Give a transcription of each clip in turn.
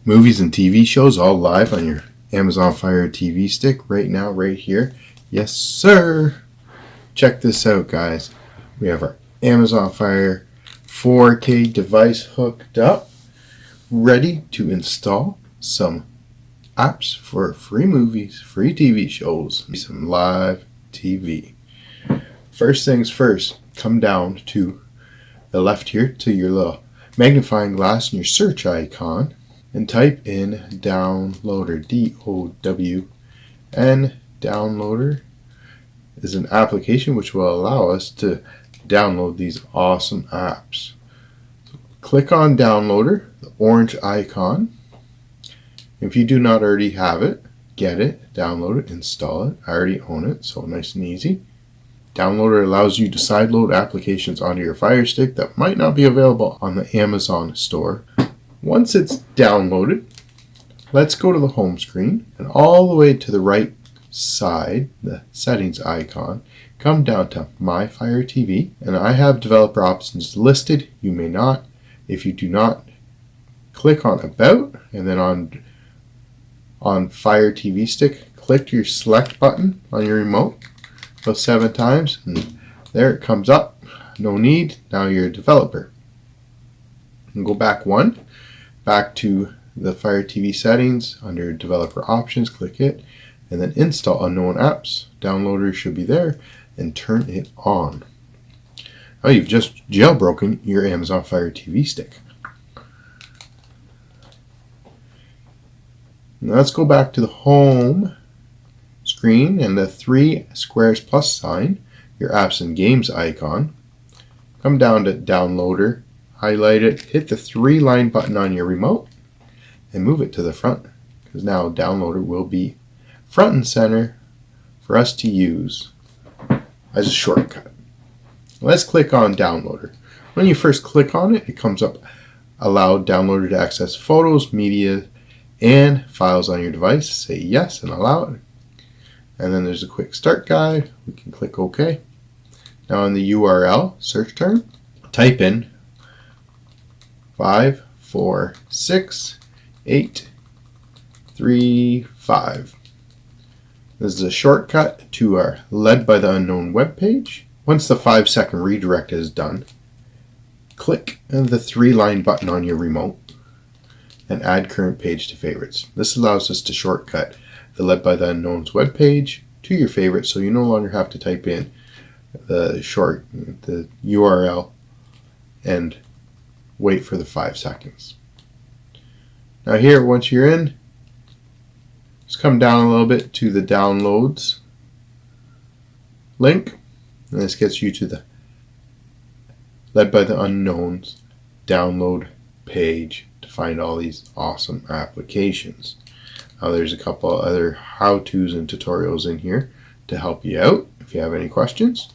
Movies and TV shows all live on your Amazon Fire TV stick right now, right here. Yes, sir. Check this out, guys. We have our Amazon Fire 4K device hooked up, ready to install some apps for free movies, free TV shows, some live TV. First things first, come down to the left here to your little magnifying glass and your search icon and type in downloader, D-O-W-N. Downloader is an application which will allow us to download these awesome apps. So click on downloader, the orange icon. If you do not already have it, get it, download it, install it. I already own it, so nice and easy. Downloader allows you to sideload applications onto your Fire Stick that might not be available on the Amazon store. Once it's downloaded, let's go to the home screen and all the way to the right side, the settings icon, come down to My Fire TV, and I have developer options listed. You may not. If you do not, click on About, and then on Fire TV Stick, click your select button on your remote about 7 times, and there it comes up. No need. Now you're a developer. And go back to the Fire TV settings under developer options, click it, and then install unknown apps. Downloader should be there, and turn it on. Now you've just jailbroken your Amazon Fire TV stick. Now let's go back to the home screen and the 3 squares plus sign, your apps and games icon. Come down to downloader, highlight it, hit the 3-line button on your remote, and move it to the front, because now downloader will be front and center for us to use as a shortcut. Let's click on downloader. When you first click on it, it comes up, allow downloader to access photos, media, and files on your device. Say yes and allow it. And then there's a quick start guide. We can click OK. Now in the URL search term, type in 546-835. This is a shortcut to our Led by the Unknown web page. Once the 5-second redirect is done, click the 3-line button on your remote and add current page to favorites. This allows us to shortcut the Led by the Unknown's web page to your favorites, so you no longer have to type in the URL and wait for the 5 seconds. Now here, once you're in, just come down a little bit to the downloads link, and this gets you to the Led by the Unknown's download page to find all these awesome applications. Now there's a couple other how-tos and tutorials in here to help you out if you have any questions.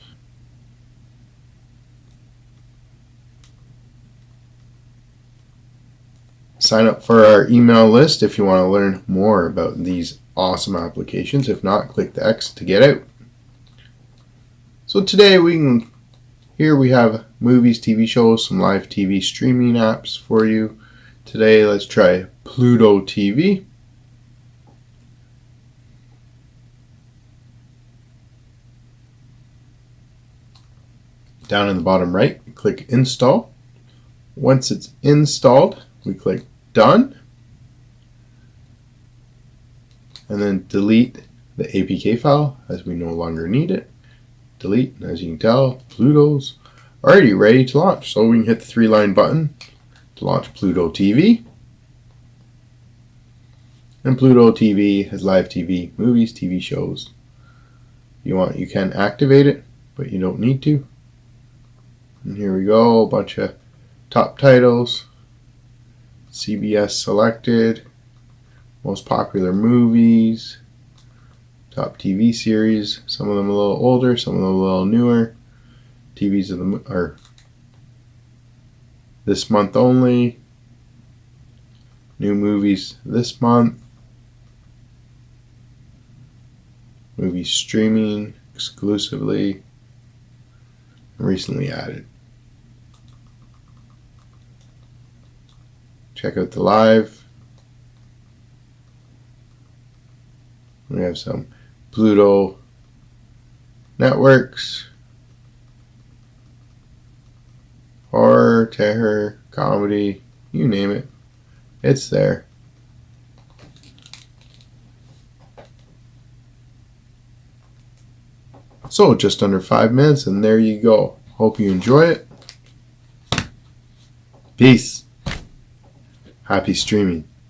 Sign up for our email list if you want to learn more about these awesome applications. If not, click the X to get out. So today here we have movies, TV shows, some live TV streaming apps for you. Today let's try Pluto TV. Down in the bottom right, click install. Once it's installed, we click done, and then delete the APK file as we no longer need it. Delete, and as you can tell, Pluto's already ready to launch. So we can hit the 3-line button to launch Pluto TV. And Pluto TV has live TV, movies, TV shows. If you want, you can activate it, but you don't need to. And here we go, a bunch of top titles. CBS selected, most popular movies, top TV series, some of them a little older, some of them a little newer. TVs are this month only, new movies this month, movies streaming exclusively, recently added. Check out the live We have some Pluto networks, horror, terror, comedy, you name it. It's there. So just under 5 minutes, and there you go. Hope you enjoy it. Peace. Happy streaming.